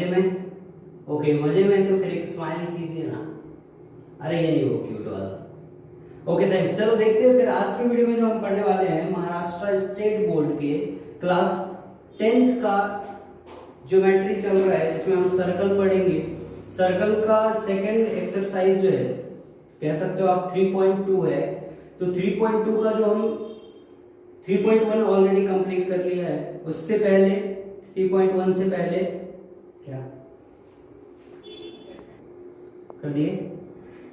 मजे में? ओके मजे में, तो फिर एक स्माइल कीजिए ना। अरे ये नहीं, वो क्यूट वाला। Okay thanks. चलो देखते हैं फिर आज की वीडियो में जो हम पढ़ने वाले हैं महाराष्ट्र स्टेट बोर्ड के क्लास 10th का ज्योमेट्री चल रहा है, जिसमें हम सर्कल पढ़ेंगे। सर्कल का सेकंड एक्सरसाइज जो है, कह सकते हो आप 3.2 है। तो 3.2 का जो हम 3.1 ऑलरेडी कंप्लीट कर लिया है, उससे पहले 3.1 से पहले क्या कर दिए?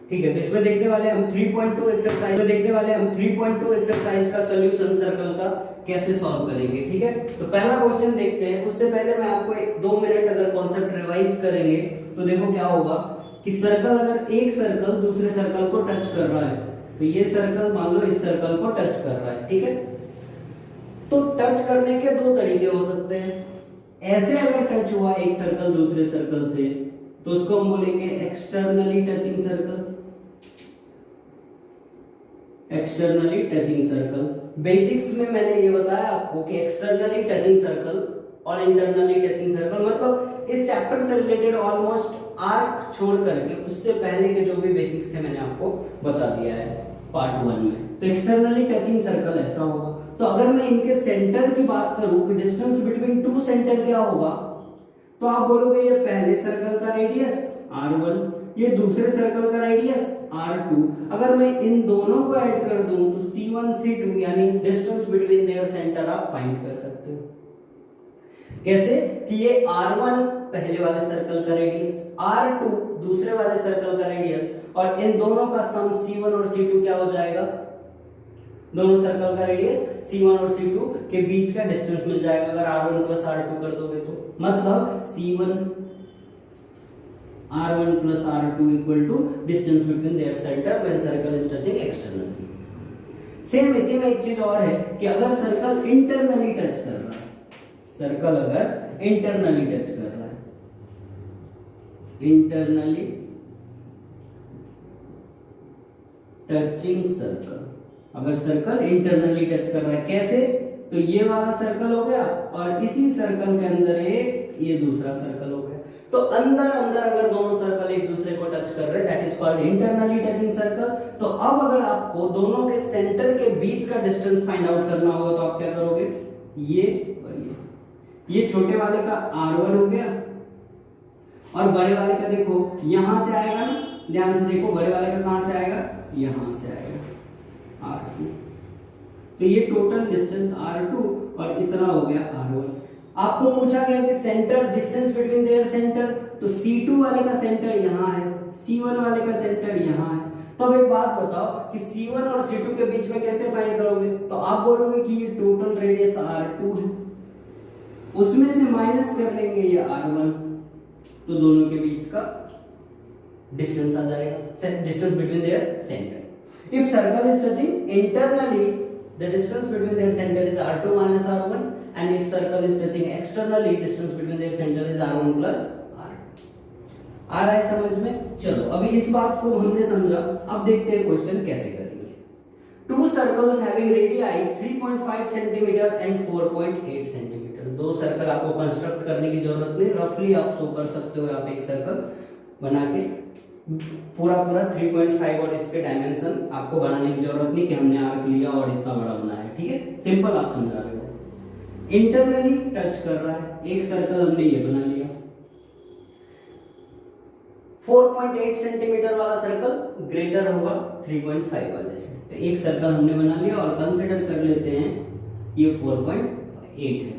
ठीक है, तो इसमें देखने वाले हम 3.2 एक्सरसाइज में देखने वाले हम 3.2 एक्सरसाइज का सॉल्यूशन सर्कल का कैसे सॉल्व करेंगे। ठीक है, तो पहला क्वेश्चन देखते हैं। उससे पहले मैं आपको 2 मिनट अगर कॉन्सेप्ट रिवाइज करेंगे तो देखो क्या होगा कि सर्कल, अगर एक सर्कल दूसरे सर्कल को टच कर रहा है, तो ये सर्कल मान लो इस सर्कल को टच कर रहा है। ठीक है, तो टच करने के 2 तरीके हो सकते हैं। ऐसे अगर टच हुआ एक सर्कल दूसरे सर्कल से, तो उसको हम बोलेंगे externally touching circle. Externally touching circle, basics में मैंने ये बताया आपको कि एक्सटर्नली टचिंग सर्कल और इंटरनली टचिंग सर्कल, मतलब इस चैप्टर से रिलेटेड ऑलमोस्ट आर्क छोड़ करके उससे पहले के जो भी बेसिक्स थे मैंने आपको बता दिया है पार्ट 1 में। तो एक्सटर्नली टचिंग सर्कल ऐसा होगा। तो अगर मैं इनके सेंटर की बात करूं कि डिस्टेंस बिटवीन 2 सेंटर क्या होगा, तो आप बोलोगे ये पहले सर्कल का रेडियस r1, ये दूसरे सर्कल का रेडियस r2। अगर मैं इन दोनों को ऐड कर दूं तो c1 c2 यानी डिस्टेंस बिटवीन देयर सेंटर आप फाइंड कर सकते हो। कैसे कि ये r1 पहले वाले सर्कल का रेडियस, r2 दूसरे वाले सर्कल का रेडियस, और इन दोनों का सम c1 और c2 क्या हो जाएगा? दोनों सर्कल का रेडियस c1 और c2 के बीच का डिस्टेंस मिल जाएगा अगर r1 प्लस r2 कर दोगे तो। मतलब c1 r1 plus r2 equal to distance between their center when circle is touching externally। Same इसी में एक चीज और है कि अगर सर्कल इंटरनली टच कर रहा है, सर्कल अगर इंटरनली टच कर रहा है, इंटरनली टचिंग सर्कल, अगर सर्कल इंटरनली टच कर रहा है, कैसे? तो ये वाला सर्कल हो गया और इसी सर्कल के अंदर एक ये दूसरा सर्कल हो गया। तो अंदर अंदर अगर दोनों सर्कल एक दूसरे को टच कर रहे हैं, that is called internally touching circle. तो अब अगर आपको दोनों के सेंटर के बीच का डिस्टेंस फाइंड आउट करना होगा तो आप क्या करोगे? ये और ये छोटे वाले का r1 हो गया और बड़े वाले का देखो यहां से आएगा ना, ध्यान से देखो, बड़े वाले का कहां से आएगा? यहां से आएगा r2। तो ये टोटल डिस्टेंस r2 और इतना हो गया r1। आपको पूछा गया कि centre, distance between their centre, तो C2 वाले का सेंटर यहां है, C1 वाले का सेंटर यहां है। तो अब एक बात बताओ कि C1 और C2 के बीच में कैसे फाइंड करोगे? तो आप बोलोगे कि ये टोटल रेडियस r2 है, उसमें से माइनस कर लेंगे ये r1, तो दोनों के बीच का डिस्टेंस आ जाएगा, distance between their centre. If circle is touching internally, the distance between their center is r2 minus r1, and if circle is touching externally, distance between their center is r1 plus r। आ रहा है समझ में? चलो अभी इस बात को हमने समझा, अब देखते हैं क्वेश्चन कैसे करेंगे। Two circles having radii 3.5 cm and 4.8 cm। 2 circle आपको कंस्ट्रक्ट करने की जरूरत नहीं, रफली आप शो कर सकते हो। आप एक सर्कल बना के पूरा 3.5 और इसके डायमेंशन आपको बनाने की जरूरत नहीं कि हमने आर्क लिया और इतना बड़ा बनाया है। ठीक है, सिंपल आप समझा रहे हो। इंटरनली टच कर रहा है, एक सर्कल हमने ये बना लिया। 4.8 सेंटीमीटर वाला सर्कल ग्रेटर होगा 3.5 वाले से, तो एक सर्कल हमने बना लिया और कंसीडर कर लेते हैं ये 4.8 है।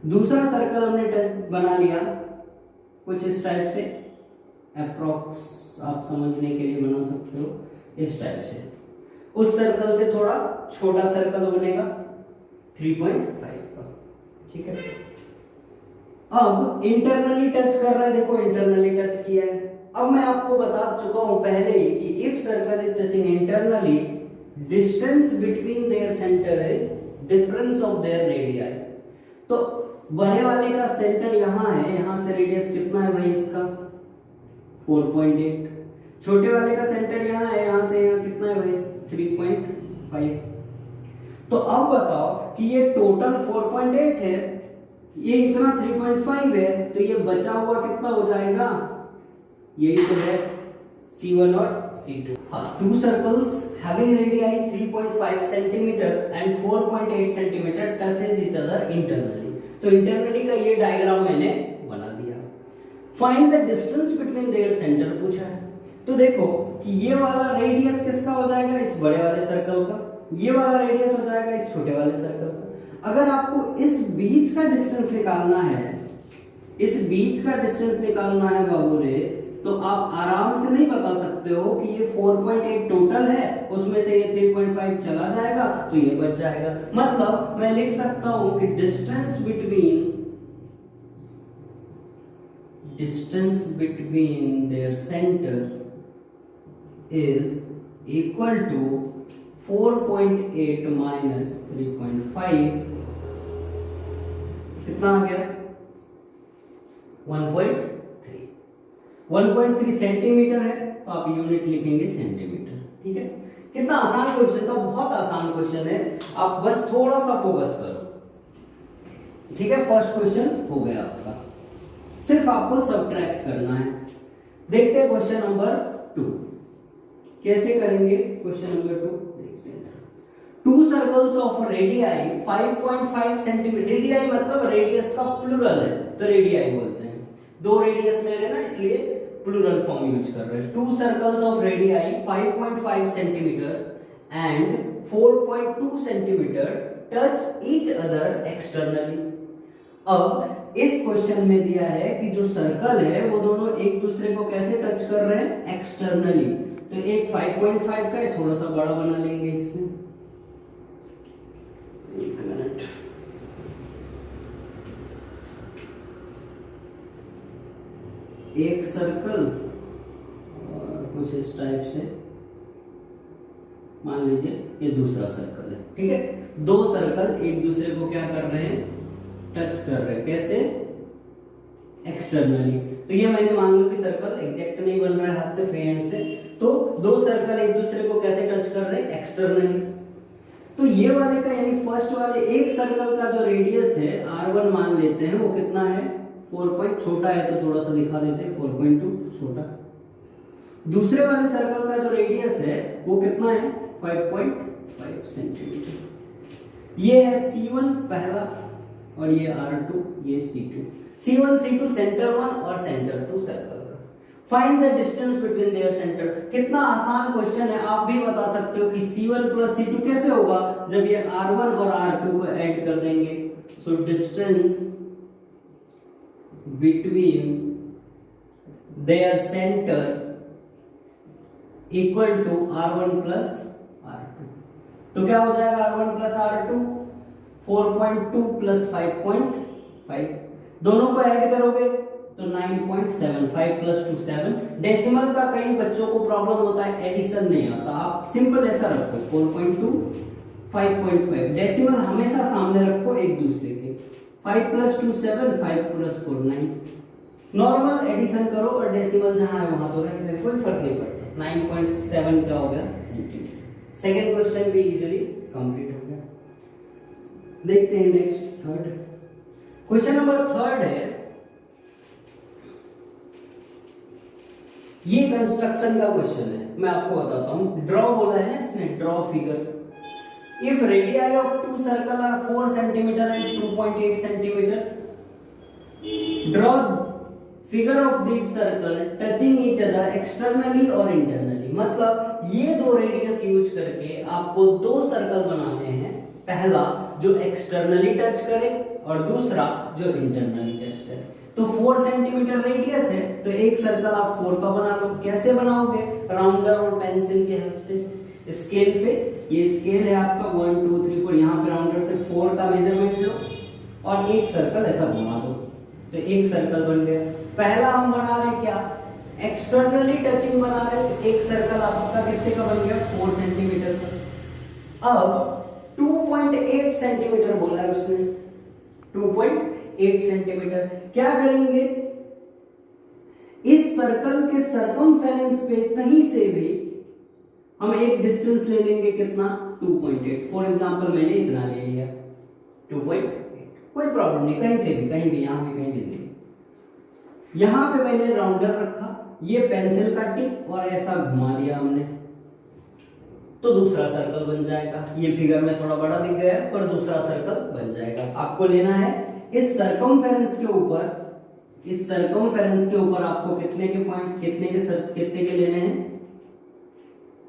दूसरा सर्कल हमने बना लिया कुछ इस टाइप से, अप्रॉक्स आप समझने के लिए बना सकते हो इस टाइप से। उस सर्कल से थोड़ा छोटा सर्कल बनेगा 3.5 का। ठीक है, अब इंटरनली टच कर रहा है, देखो इंटरनली टच किया है। अब मैं आपको बता चुका हूं पहले ही कि if circle is touching internally, distance between their centre is difference of their radii. तो बड़े वाले का सेंटर यहां है, यहां से रेडियस कितना है भाई इसका? 4.8। छोटे वाले का सेंटर यहां है, यहां से यहां कितना है भाई? 3.5। तो अब बताओ कि ये टोटल 4.8 है, ये इतना 3.5 है, तो ये बचा हुआ कितना हो जाएगा, यही तो है C1 और C2। हाँ, two circles having radii 3.5 centimeter and 4.8 centimeter touches each other internally। तो इंटरनली का ये डायग्राम मैंने बना दिया। Find the distance between their centre पूछा है। तो देखो कि ये वाला रेडियस किसका हो जाएगा, इस बड़े वाले सर्कल का, ये वाला रेडियस हो जाएगा इस छोटे वाले सर्कल का। अगर आपको इस बीच का डिस्टेंस निकालना है, इस बीच का डिस्टेंस निकालना है बाबू रे, तो आप आराम से नहीं बता सकते हो कि ये 4.8 टोटल है, उसमें से ये 3.5 चला जाएगा तो ये बच जाएगा। मतलब मैं लिख सकता हूं कि distance between their centre is equal to 4.8 minus 3.5, कितना आ गया 1.3 सेंटीमीटर है, तो आप यूनिट लिखेंगे सेंटीमीटर। ठीक है, कितना आसान क्वेश्चन था, बहुत आसान क्वेश्चन है, आप बस थोड़ा सा फोकस करो। ठीक है, फर्स्ट क्वेश्चन हो गया आपका, सिर्फ आपको सब्ट्रैक्ट करना है। देखते हैं क्वेश्चन नंबर 2 कैसे करेंगे। क्वेश्चन नंबर 2 देखते हैं। To circles of radii 5.5 centimetre, radii मतलब रेडियस का प्लूरल है तो रेडियाई बोलते हैं, दो रेडियस ले रहे ना इसलिए प्लूरल फॉर्म यूज कर रहे हैं। To circles of radii 5.5 centimetre and 4.2 centimetre touch each other externally. अब इस क्वेश्चन में दिया है कि जो सर्कल है वो दोनों एक दूसरे को कैसे टच कर रहे हैं, एक्सटर्नली। तो एक 5.5 का है, थोड़ा सा बड़ा बना लेंगे इससे, एक मिनट, एक सर्कल और कुछ इस टाइप से मान लीजिए ये दूसरा सर्कल है। ठीक है, दो सर्कल एक दूसरे को क्या कर रहे हैं, टच कर रहे हैं, कैसे, एक्सटर्नली। तो ये मैंने मान लो कि सर्कल एग्जैक्ट नहीं बन रहा है हाथ से, फ्री हैंड से, तो दो सर्कल एक दूसरे को कैसे टच कर रहे हैं, एक्सटर्नली। तो ये वाले का यानी फर्स्ट वाले एक सर्कल का जो रेडियस है R1 मान लेते हैं, वो कितना है 4 छोटा है तो थोड़ा सा दिखा देते हैं 4.2 छोटा। दूसरे वाले सर्कल का जो रेडियस है वो कितना है 5.5 सेंटीमीटर। ये है C1 पहला और ये R2, ये C2। C1 C2 सेंटर 1 और सेंटर 2 सर्कल का। Find the distance between their centre. कितना आसान क्वेश्चन है, आप भी बता सकते हो कि C1 प्लस C2 कैसे होगा, जब ये R1 और R2 को ऐड कर देंगे। So distance between their center equal to R1 plus R2। तो क्या हो जाएगा R1 plus R2, 4.2 plus 5.5, दोनों को ऐड करोगे तो 9.75 plus 2 7। डेसिमल का कई बच्चों को प्रॉब्लम होता है, एडिशन नहीं आता, आप सिंपल ऐसा रखो 4.2 5.5, डेसिमल हमेशा सामने रखो एक दूसरे के। 5 plus 2 7, 5 plus 4 9। नॉर्मल एडिशन करो और डेसिमल जहां है वहां तो रहेगा, कोई फर्क नहीं पड़ता। 9.7 क्या हो गया सेंटीमीटर। सेकंड क्वेश्चन भी इजीली कंप्लीट हो गया। देखते हैं next third question. Number third है, ये कंस्ट्रक्शन का क्वेश्चन है, मैं आपको बताता हूं। ड्रॉ बोला है ना इसने, draw figure. If radii of two circles are 4 centimeter and 2.8 centimeter, draw figure of these circle touching each other externally or internally। मतलब ये दो रेडियस यूज करके आपको दो सर्कल बनाने हैं, पहला जो एक्सटर्नली टच करे और दूसरा जो इंटरनली टच करे। तो 4 सेंटीमीटर रेडियस है तो एक सर्कल आप 4 का बना लो। कैसे बनाओगे, राउंडर और पेंसिल की हेल्प से। स्केल पे, ये स्केल है आपका 1 2 3 4, यहाँ पे राउंडर से 4 का मेजरमेंट लो और एक सर्कल ऐसा बना दो, तो एक सर्कल बन गया। पहला हम बना रहे क्या, एक्सटर्नली टचिंग बना रहे, तो एक सर्कल आपका कितने का बन गया 4 सेंटीमीटर का। अब 2.8 सेंटीमीटर बोला है उसने, 2.8 सेंटीमीटर। क्या करेंगे, इस सर्कल के सरकमफेरेंस पे कहीं से भी हम एक डिस्टेंस ले लेंगे, कितना 2.8। फॉर एग्जांपल मैंने इतना ले लिया 2.8। कोई प्रॉब्लम नहीं, कहीं से भी, कहीं भी, यहाँ पे कहीं भी नहीं। यहाँ पे मैंने राउंडर रखा, ये पेंसिल का टिप और ऐसा घुमा दिया हमने, तो दूसरा सर्कल बन जाएगा। ये फिगर में थोड़ा बड़ा दिख गया है पर दूसरा सर्कल बन जाएगा। आपको लेना है इस सरकमफेरेंस के ऊपर, इस सरकमफेरेंस के ऊपर आपको कितने के पॉइंट, कितने के लेने हैं,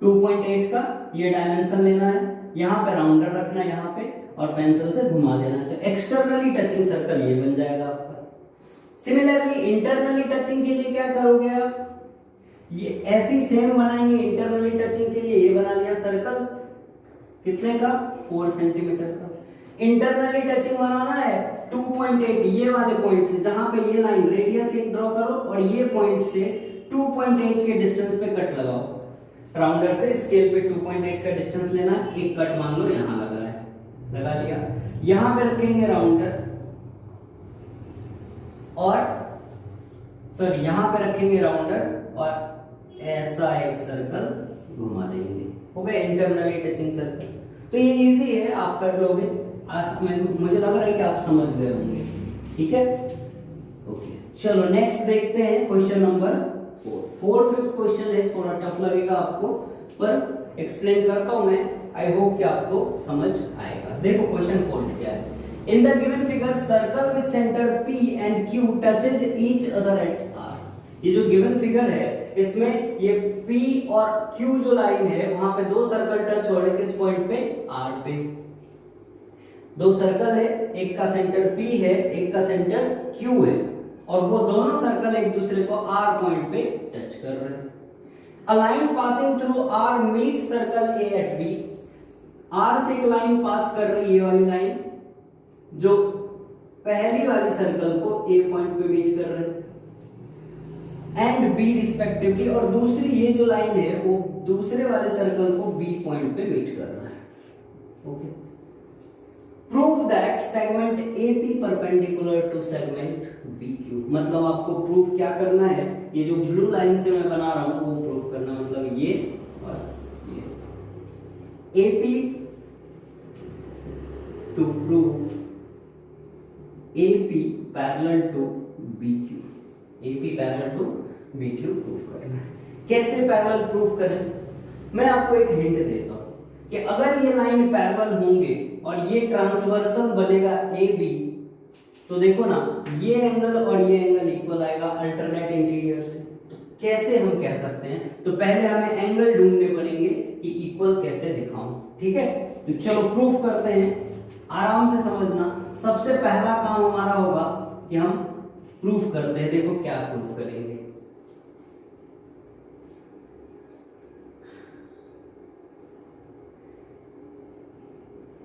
2.8 का ये डायमेंशन लेना है। यहाँ पे राउंडर रखना है यहाँ पे और पेंसिल से घुमा देना है, तो एक्सटर्नली टचिंग सर्कल ये बन जाएगा आपका। सिमिलरली इंटरनली टचिंग के लिए क्या करोगे आप, ये ऐसी सेम बनाएंगे। इंटरनली टचिंग के लिए ये बना लिया सर्कल, कितने का, 4 सेंटीमीटर का। इंटरनली टचिंग बनाना है 2.8 ये वाले पॉइंट से, जहां पे ये लाइन रेडियस एक ड्रॉ करो और ये पॉइंट से 2.8 के डिस्टेंस पे कट लगाओ। राउंडर से स्केल पे 2.8 का डिस्टेंस लेना, एक कट मान लो यहां लग रहा है, लगा लिया। यहां पे रखेंगे राउंडर और सॉरी यहां पे रखेंगे राउंडर और ऐसा एक सर्कल घुमा देंगे, हो गया इंटरनली टचिंग सर्कल। तो ये इजी है, आप कर लोगे। आज मुझे लग रहा है कि आप समझ गए होंगे, ठीक है, ओके। चलो नेक्स्ट देखते हैं क्वेश्चन नंबर 4। फिफ्थ क्वेश्चन है, थोड़ा टफ लगेगा आपको पर एक्सप्लेन करता हूं मैं, आई होप कि आपको समझ आएगा। देखो क्वेश्चन 4 क्या है। इन the given figure circle with centre P and Q touches each other eight R। ये जो गिवन फिगर है इसमें ये P और Q जो लाइन है वहां पे दो सर्कल टच हो रहे हैं, किस पॉइंट पे, R पे। दो सर्कल है, एक का सेंटर P है, एक का सेंटर Q है और वो दोनों सर्कल एक दूसरे को R पॉइंट पे टच कर रहे हैं। A line passing through R meets circle A at B। R से एक लाइन पास कर रही है, ये वाली लाइन जो पहली वाली सर्कल को A पॉइंट पे मीट कर रहे हैं एंड B रिस्पेक्टिवली, और दूसरी ये जो लाइन है वो दूसरे वाले सर्कल को B पॉइंट पे मीट कर रहा है। Okay, prove that segment AP perpendicular to segment BQ। मतलब आपको प्रूफ क्या करना है, ये जो ब्लू लाइन से मैं बना रहा हूं वो प्रूफ करना, मतलब ये और ये। AP to prove AP parallel to BQ, AP parallel to BQ proof करना है। कैसे पैरेलल प्रूफ करें, मैं आपको एक हिंट देता हूं कि अगर ये लाइन पैरेलल होंगे और ये ट्रांसवर्सल बनेगा AB, तो देखो ना ये एंगल और ये एंगल इक्वल आएगा अल्टरनेट इंटीरियर से। तो कैसे हम कह सकते हैं, तो पहले हमें एंगल ढूंढने पड़ेंगे कि इक्वल कैसे दिखाऊं, ठीक है। तो चलो प्रूफ करते हैं, आराम से समझना। सबसे पहला काम हमारा होगा कि हम प्रूफ करते हैं। देखो क्या प्रूफ करेंगे,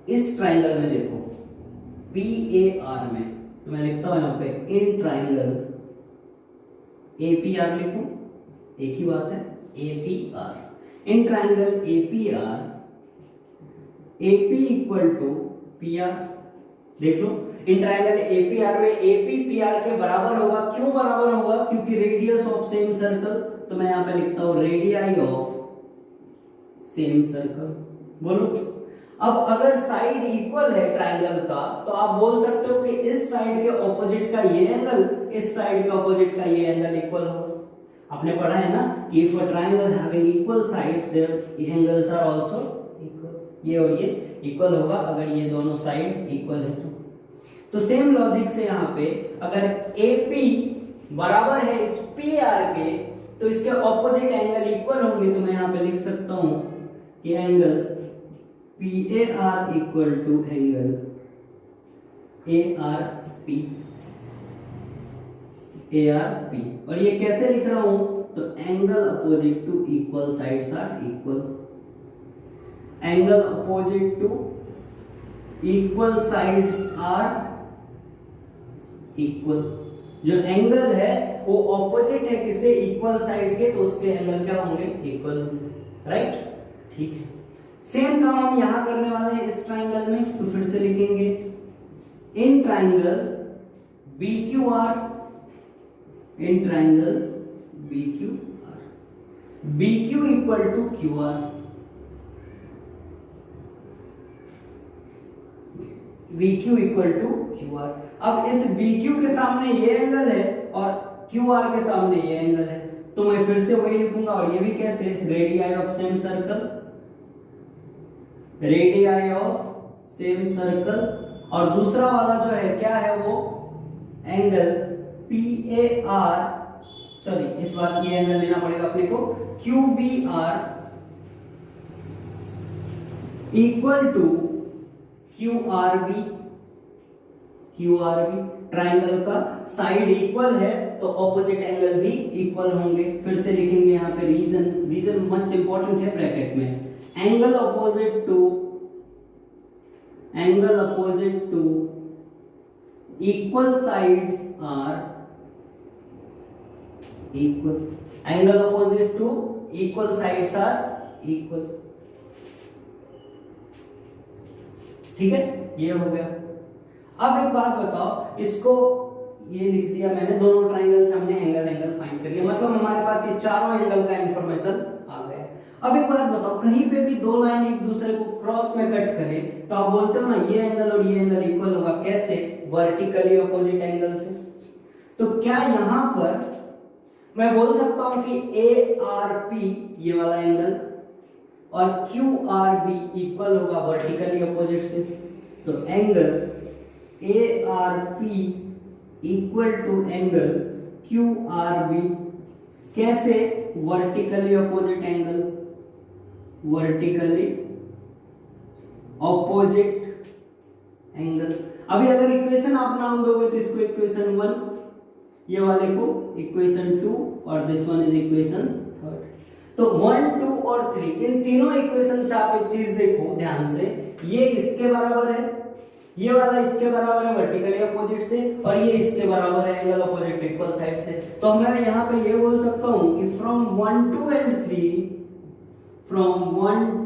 इस ट्राइंगल में देखो PAR में, तो मैं लिखता हूं यहां पे इन ट्राइंगल APR लिखूं, एक ही बात है, APR। In triangle APR AP equal to PR। देख लो इन ट्राइंगल APR में AP PR के बराबर होगा। क्यों बराबर होगा, क्योंकि रेडियस ऑफ सेम सर्कल। तो मैं यहां पे लिखता हूं रेडियाई ऑफ सेम सर्कल। बोलो, अब अगर साइड इक्वल है ट्राइंगल का तो आप बोल सकते हो कि इस साइड के ऑपोजिट का ये एंगल, इस साइड के ऑपोजिट का ये एंगल इक्वल होगा। आपने पढ़ा है ना कि if a triangle having equal sides their angles are also equal. ये और ये इक्वल होगा अगर ये दोनों साइड इक्वल है तो सेम लॉजिक से यहाँ पे अगर AP बराबर है इस PR के तो इसके ऑपोजिट एंगल इक्वल होंगे। तो मैं यहाँ पे लिख सकता हूं कि angle PAR equal to angle ARP। और ये कैसे लिख रहा हूं, तो angle opposite to equal sides are equal. Angle opposite to equal sides are equal. जो एंगल है वो ऑपोजिट है किसे, इक्वल साइड के, तो उसके एंगल क्या होंगे, इक्वल, राइट, ठीक है। सेम काम हम यहां करने वाले हैं इस ट्राइंगल में, तो फिर से लिखेंगे in triangle BQR, in triangle BQR, BQ equal to QR। BQ equal to QR। अब इस BQ के सामने ये एंगल है और QR के सामने ये एंगल है, तो मैं फिर से वही लिखूंगा। और ये भी कैसे, radii of same circle, radii of same circle. और दूसरा वाला जो है क्या है, वो एंगल PAR, सॉरी इस बार ये एंगल लेना पड़ेगा अपने को, QBR equal to QRB। QRB triangle का साइड इक्वल है तो ऑपोजिट एंगल भी इक्वल होंगे। फिर से लिखेंगे यहाँ पे रीजन, रीजन मोस्ट इंपॉर्टेंट है ब्रैकेट में, angle opposite to equal sides are equal, angle opposite to equal sides are equal. ठीक है, ये हो गया। अब एक बात बताओ, इसको ये लिख दिया मैंने, दोनों ट्राइंगल से हमने एंगल फाइंड कर लिया, मतलब हमारे पास ये चारों एंगल का इंफॉर्मेशन आ गया। अब एक बात बताओ, कहीं पे भी दो लाइन एक दूसरे को क्रॉस में कट करे तो आप बोलते हो ना ये एंगल और ये एंगल इक्वल होगा, कैसे, वर्टिकली अपोजिट एंगल से। तो क्या यहां पर मैं बोल सकता हूं कि ARP ये वाला एंगल और QRB इक्वल होगा वर्टिकली अपोजिट से, तो angle ARP equal to angle QRB, कैसे, vertically opposite angle, vertically opposite angle. अभी अगर इक्वेशन आप नाम दोगे तो इसको इक्वेशन 1, ये वाले को इक्वेशन 2 और दिस वन इज इक्वेशन 3। तो 1, 2 और 3 इन तीनों इक्वेशन से आप एक चीज देखो ध्यान से, ये इसके बराबर है, ये वाला इसके बराबर है वर्टिकली अपोजिट से, और ये इसके बराबर है एंगल अपोजिट इक्वल साइड से। तो मैं यहाँ पे ये बोल सकता हूं कि from 1,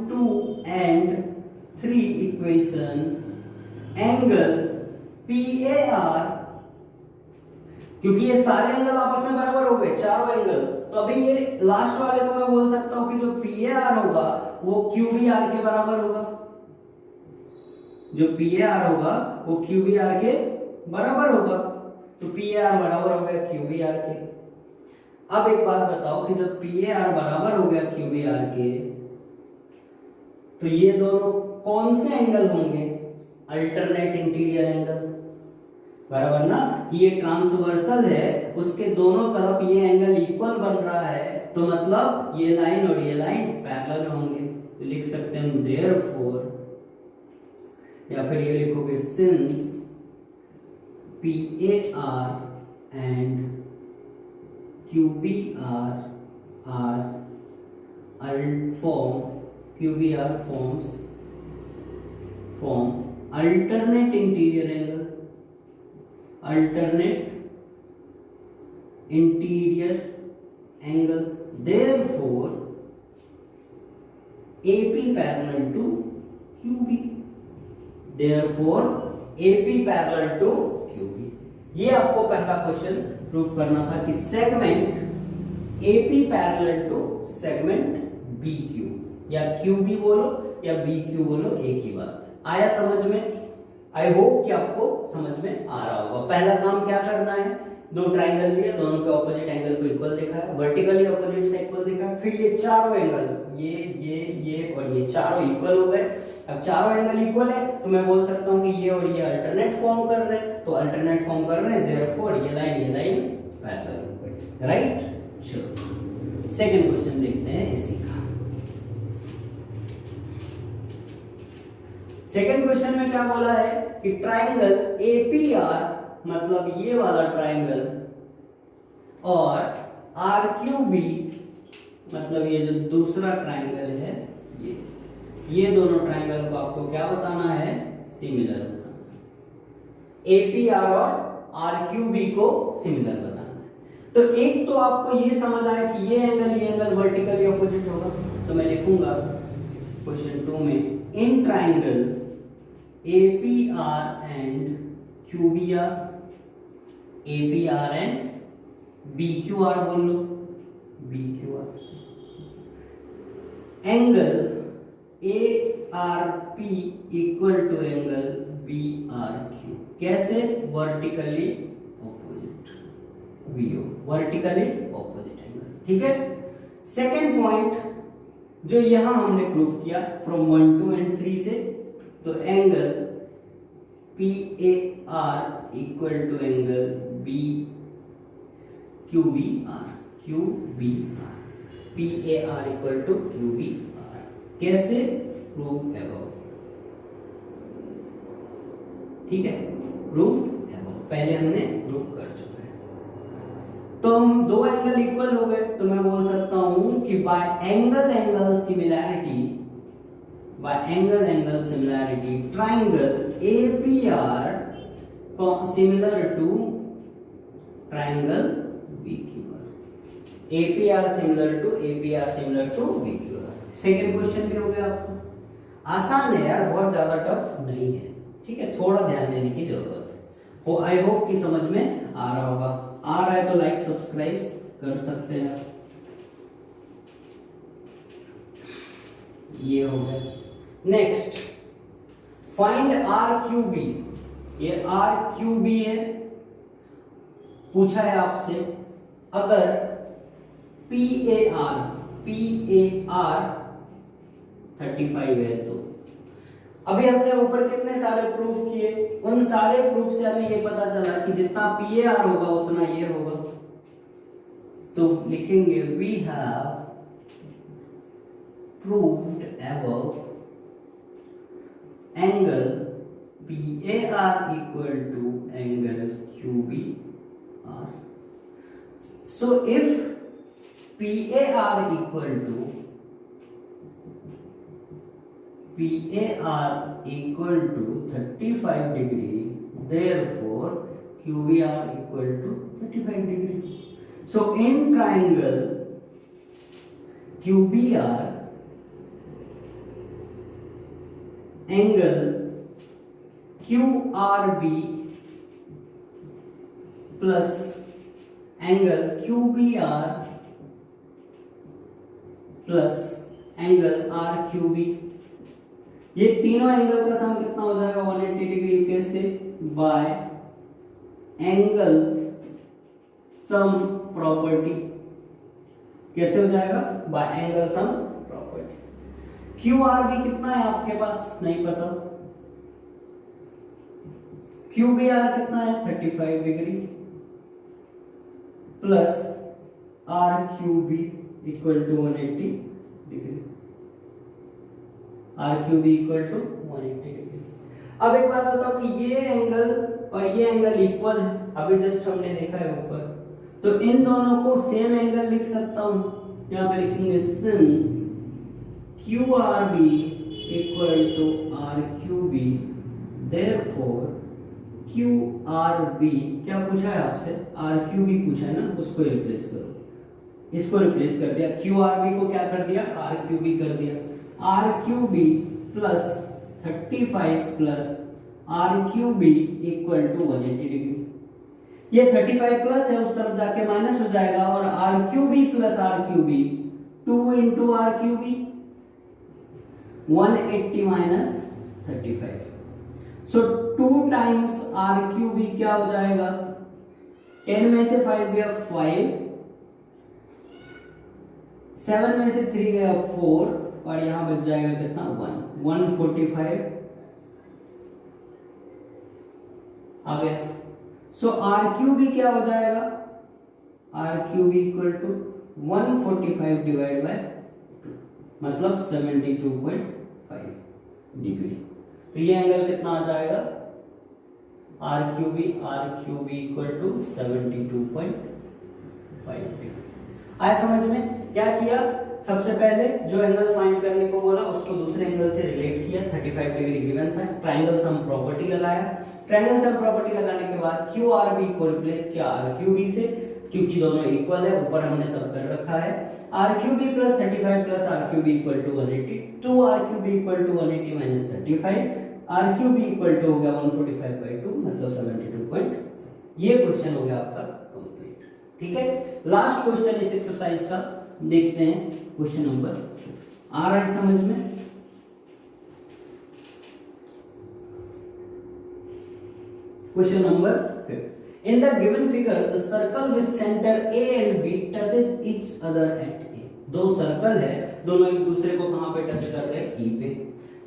2 and 3 equation angle PAR, क्योंकि ये सारे एंगल आपस में बराबर हो गए, चारों एंगल, तो अभी ये लास्ट वाले को मैं बोल सकता हूं कि जो PAR होगा वो QBR के बराबर होगा, जो PAR होगा वो QBR के बराबर होगा, तो PAR बराबर हो गया QBR के। अब एक बात बताओ कि जब PAR बराबर हो गया QBR के, तो ये दोनों कौन से एंगल होंगे, अल्टरनेट इंटीरियर एंगल, बराबर ना, ये ट्रांसवर्सल है, उसके दोनों तरफ ये एंगल इक्वल बन रहा है, तो मतलब ये लाइन और ये लाइन पैरेलल होंगे। तो लिख सकते हैं देयरफॉर, या फिर ये लिखोगे since PAR and QBR form alternate interior angle, therefore AP parallel to QB, ये आपको पहला क्वेश्चन प्रूव करना था कि segment AP parallel to segment BQ, या QB बोलो या BQ बोलो, एक ही बात। आया समझ में? आई होप कि आपको समझ में आ रहा होगा। पहला काम क्या करना है, दो ट्राइंगल लिए, दोनों के ऑपोजिट एंगल को इक्वल देखा है, वर्टिकली अपोजिट से इक्वल देखा है, फिर ये चारों एंगल, ये और ये चारों इक्वल हो गए। अब चारों एंगल इक्वल है तो मैं बोल सकता हूं कि ये और ये अल्टरनेट फॉर्म कर रहे हैं, तो अल्टरनेट फॉर्म कर रहे हैं, देयरफॉर ये लाइन पैरेलल हो गई, राइट। चलो सेकंड क्वेश्चन देखते हैं इसी का। सेकंड क्वेश्चन में क्या बोला है कि ट्राइंगल APR, मतलब ये वाला ट्राइंगल, और RQB, मतलब ये जो दूसरा ट्राइंगल है, ये दोनों ट्राइंगल को आपको क्या बताना है, सिमिलर बताना है। APR और RQB को सिमिलर बताना है। तो एक तो आपको ये समझ आया कि ये एंगल वर्टिकली अपोजिट होगा, तो मैं लिखूंगा क्वेश्चन 2 में, in triangle APR and QBR, APR and BQR बोल लो, BQR, angle ARP equal to angle B R Q. कैसे? Vertically opposite, VO vertically opposite angle. ठीक है। सेकेंड पॉइंट जो यहां हमने प्रूव किया फ्रॉम 1 2 एंड 3 से, तो angle P A R equal to angle B Q B R, Q B R, P A R equal to Q B R. कैसे? Prove above. ठीक है, प्रूव एबव पहले हमने प्रूव कर चुका है। तो हम दो एंगल इक्वल हो गए, तो मैं बोल सकता हूं कि by angle angle similarity, by angle angle similarity triangle APR similar to triangle BQR, APR similar to BQR। Second question भी हो गया आपको। आसान है यार, बहुत ज्यादा टफ नहीं है। ठीक है, थोड़ा ध्यान देने की जरूरत है। तो आई होप कि समझ में आ रहा होगा। आ रहा है तो लाइक सब्सक्राइब कर सकते हैं। ये हो गया। Next, find RQB। ये RQB है, पूछा है आपसे। अगर PAR 35 है तो अभी हमने ऊपर कितने सारे प्रूफ किए, उन सारे प्रूफ से हमें ये पता चला कि जितना PAR होगा उतना ये होगा। तो लिखेंगे we have proved above angle PAR equal to angle QBR। So if PAR equal to 35 degree, therefore QBR equal to 35 degree. So in triangle QBR, angle QRB plus angle QBR plus angle RQB, ये तीनों angle का सम कितना हो जाएगा? 180 degree. कैसे? Bye angle sum property. कैसे हो जाएगा? Bye angle sum property. QRB कितना है आपके पास? नहीं पता। QBR कितना है? 35 degree plus RQB equal to 180 degree, RQB equal to 180 degree. अब एक बात बताओ कि ये एंगल और ये एंगल इक्वल है, अभी जस्ट हमने देखा है ऊपर, तो इन दोनों को सेम एंगल लिख सकता हूं। यहां पे लिखेंगे since QRB equal to RQB, therefore QRB क्या पूछा है आपसे? RQB पूछा है ना, उसको रिप्लेस करो। इसको रिप्लेस कर दिया, QRB को क्या कर दिया? RQB कर दिया। RQB plus 35 plus RQB equal to 180 degree. ये 35 प्लस है, उस तरफ जाके माइनस हो जाएगा, और RQB plus RQB 2 into RQB 180 minus 35। सो 2 टाइम्स RQB क्या हो जाएगा? 10 में से 5 गया 5, 7 में से 3 गया 4, और यहां बच जाएगा कितना? 145 आ गया। सो RQB क्या हो जाएगा? RQB equal to 145 divide by 2, मतलब 72.5 डिग्री। तो ये एंगल कितना आ जाएगा? RQB equal to 72.5 degree. आया समझ में? क्या किया? सबसे पहले जो एंगल फाइंड करने को बोला उसको दूसरे एंगल से रिलेट किया, 35 डिग्री गिवन था। ट्रायंगल सम प्रॉपर्टी लगाया। ट्रायंगल सम प्रॉपर्टी लगाने के बाद QRB को रिप्लेस किया RQB से, क्योंकि दोनों इक्वल है, ऊपर हमने सब कर रखा है। RQB plus 35 plus RQB equal to 180, 2 RQB equal to 180 minus 35, RQB equal to हो गया 145/2, मतलब 72. ये क्वेश्चन हो गया आपका कंप्लीट। ठीक है, लास्ट क्वेश्चन इस एक्सरसाइज का देखते हैं, क्वेश्चन नंबर 5 आ रहा है समझ में? Question number 5 in the given figure the circle with centre A and B touches each other at A. दो सर्कल है, दोनों एक दूसरे को कहां पे टच कर रहे हैं? ई पे।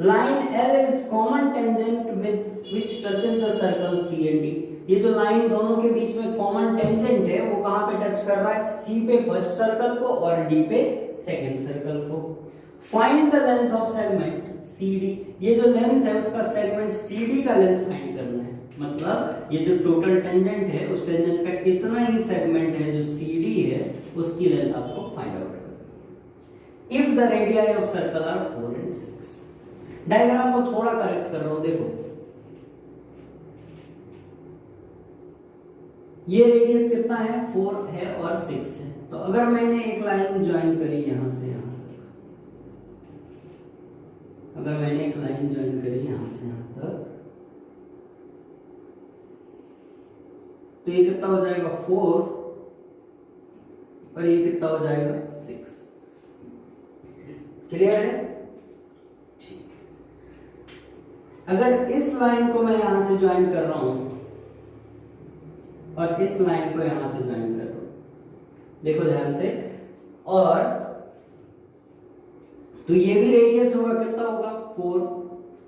Line L is common tangent with which touches the circle C and D. ये जो लाइन दोनों के बीच में कॉमन टेंजेंट है वो कहां पे टच कर रहा है? सी पे फर्स्ट सर्कल को और डी पे सेकंड सर्कल को। Find the length of segment CD। ये जो लेंथ है उसका सेगमेंट CD का लेंथ फाइंड करना है। मतलब ये जो टोटल टेंजेंट है उस टेंजेंट का कितना ही सेगमेंट है जो CD है उसकी लेंथ आपको फाइंड आउट करनी है। If the radii of circle are 4 and 6। Diagram को थोड़ा करेक्ट कर रहा हूं, देखो ये रेडियस कितना है? 4 है और 6 है। तो अगर मैंने एक लाइन ज्वाइन करी यहां से यहां तक, अगर मैंने एक लाइन ज्वाइन करी यहां से यहां तक, तो ये कितना हो जाएगा? 4 और ये कितना हो जाएगा? 6। क्लियर है? ठीक। अगर इस लाइन को मैं यहां से ज्वाइन कर रहा हूं और इस लाइन को यहां से ज्वाइन कर रहा हूं, देखो ध्यान से, और तो ये भी रेडियस होगा, कितना होगा? 4।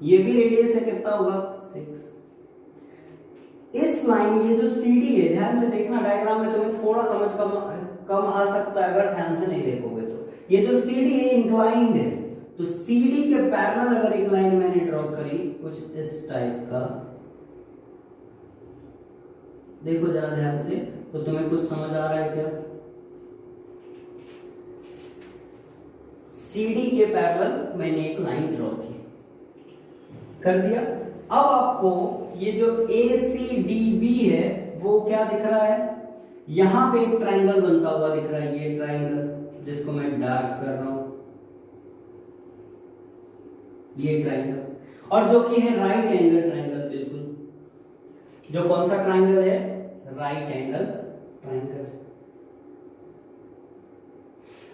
ये भी रेडियस है, कितना होगा? 6। इस लाइन, ये जो CD है, ध्यान से देखना डायग्राम में, तुम्हें थोड़ा समझ कम आ सकता है अगर ध्यान से नहीं देखोगे तो। ये जो CD है इंक्लाइंड है, तो CD के पैरेलल अगर एक लाइन मैंने ड्रॉ करी कुछ इस टाइप का, देखो जरा ध्यान से, तो तुम्हें कुछ समझ आ रहा है क्या? CD के पैरेलल मैंने एक लाइन ड्रॉ की, कर दिया। अब आपको ये जो ACDB है वो क्या दिख रहा है? यहां पे एक ट्रायंगल बनता हुआ दिख रहा है, ये ट्रायंगल जिसको मैं डार्क कर रहा हूं, ये ट्रायंगल, और जो कि है राइट एंगल ट्रायंगल। बिल्कुल, जो कौन सा ट्रायंगल है? Right angle triangle.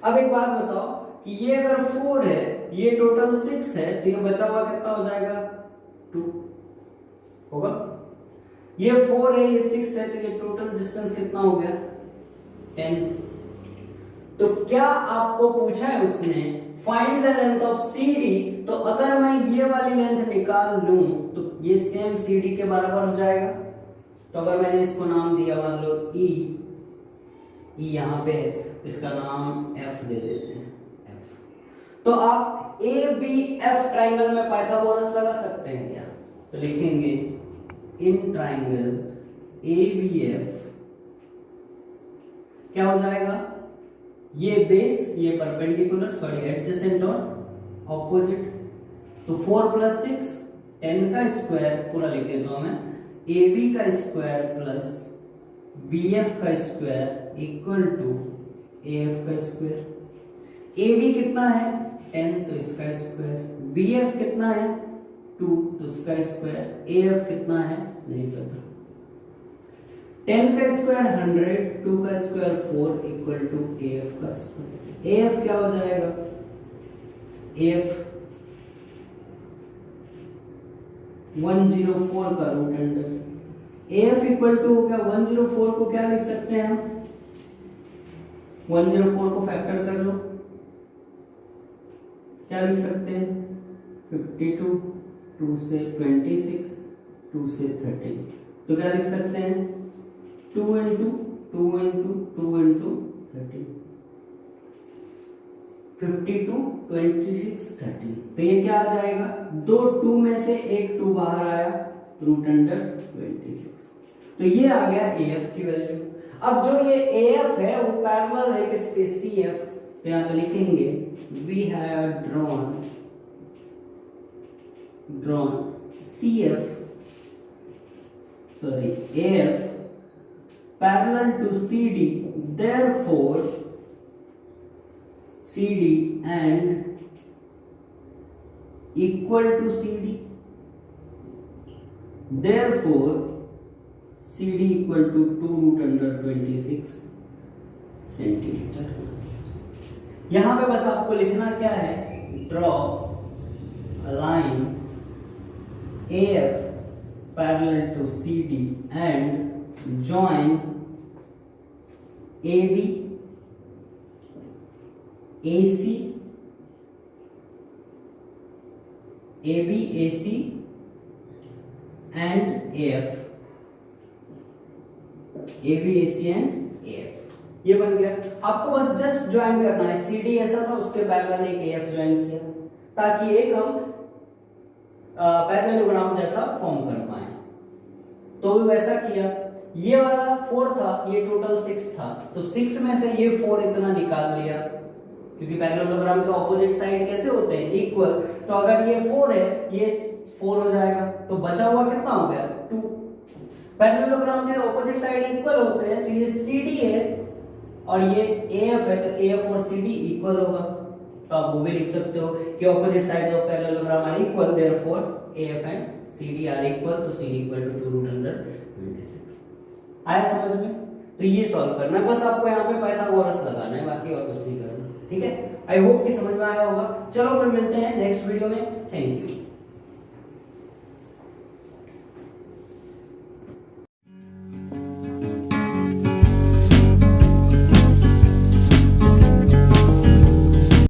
अब एक बात बताओ कि ये अगर 4 है, ये टोटल 6 है, तो ये बचा हुआ कितना हो जाएगा? 2 होगा। ये 4 है, ये 6 है, तो ये टोटल डिस्टेंस कितना हो गया? 10। तो क्या आपको पूछा है उसने find the length of CD, तो अगर मैं ये वाली लेंथ निकाल लूं तो ये सेम CD के बराबर हो जाएगा। तो अगर मैंने इसको नाम दिया, मान लो E यहां पे है, इसका नाम F दे देते हैं, F। तो आप ABF ट्राइंगल में पाइथागोरस लगा सकते हैं क्या? तो लिखेंगे इन ट्राइंगल ABF क्या हो जाएगा? ये बेस, ये परपेंडिकुलर, सॉरी एडजेसेंट और ऑपोजिट। तो 4 + 6 10 का स्क्वायर पूरा लिख देता हूं मैं, AB का स्क्वायर प्लस BF का स्क्वायर इक्वल टू AF का स्क्वायर। AB कितना है? 10, तो इसका स्क्वायर। BF कितना है? 2, तो इसका स्क्वायर। AF कितना है? नहीं पता। 10 का स्क्वायर 100, 2 का स्क्वायर 4 इक्वल टू AF का स्क्वायर। AF क्या हो जाएगा? AF 104 का root under. AF equal to हो गया 104 को क्या लिख सकते हैं हम? 104 को फैक्टर कर लो, क्या लिख सकते हैं? 52, 2 से 26, 2 से 30, तो क्या लिख सकते हैं? 2 into 2 into 2 into 30, 52, 26, 30। तो ये क्या आ जाएगा? दो 2 में से एक 2 बाहर आया, रूट अंडर 26। तो ये आ गया AF की वैल्यू। अब जो ये AF है वो पैरेलल है किसके? CF। तो यहां तो लिखेंगे we have drawn CF, sorry AF parallel to CD, therefore CD and equal to CD, therefore CD equal to 2 root under 26 centimetre. यहां पे बस आपको लिखना क्या है? Draw a line AF parallel to CD and join AB, AC, AB, AC and AF, AB, AC and AF। ये बन गया। आपको बस जस्ट ज्वाइन करना है, CD ऐसा था उसके पैरेलल एक AF ज्वाइन किया ताकि एक हम पैरेललोग्राम जैसा फॉर्म कर पाए। तो वैसा किया। ये वाला 4 था, ये टोटल 6 था, तो 6 में से ये 4 इतना निकाल लिया क्योंकि पैरेललोग्राम के ऑपोजिट साइड कैसे होते हैं, इक्वल। तो अगर ये 4 है, ये 4 हो जाएगा, तो बचा हुआ कितना हो गया 2। पैरेललोग्राम के ऑपोजिट साइड इक्वल होते हैं, तो ये CD है और ये AF है, तो AF और CD इक्वल होगा। तो आप वो भी लिख सकते हो कि opposite side of parallelogram are equal, therefore AF and CD are equal, तो CD इक्वल टू 2√26। आया समझ में? तो ये सॉल्व करना है, बस आपको यहाँ पे पाइथागोरस लगाना है, बाकी और कुछ नहीं करना। ठीक है, आई होप कि समझ में आया होगा। चलो फिर मिलते हैं नेक्स्ट वीडियो में। Thank you.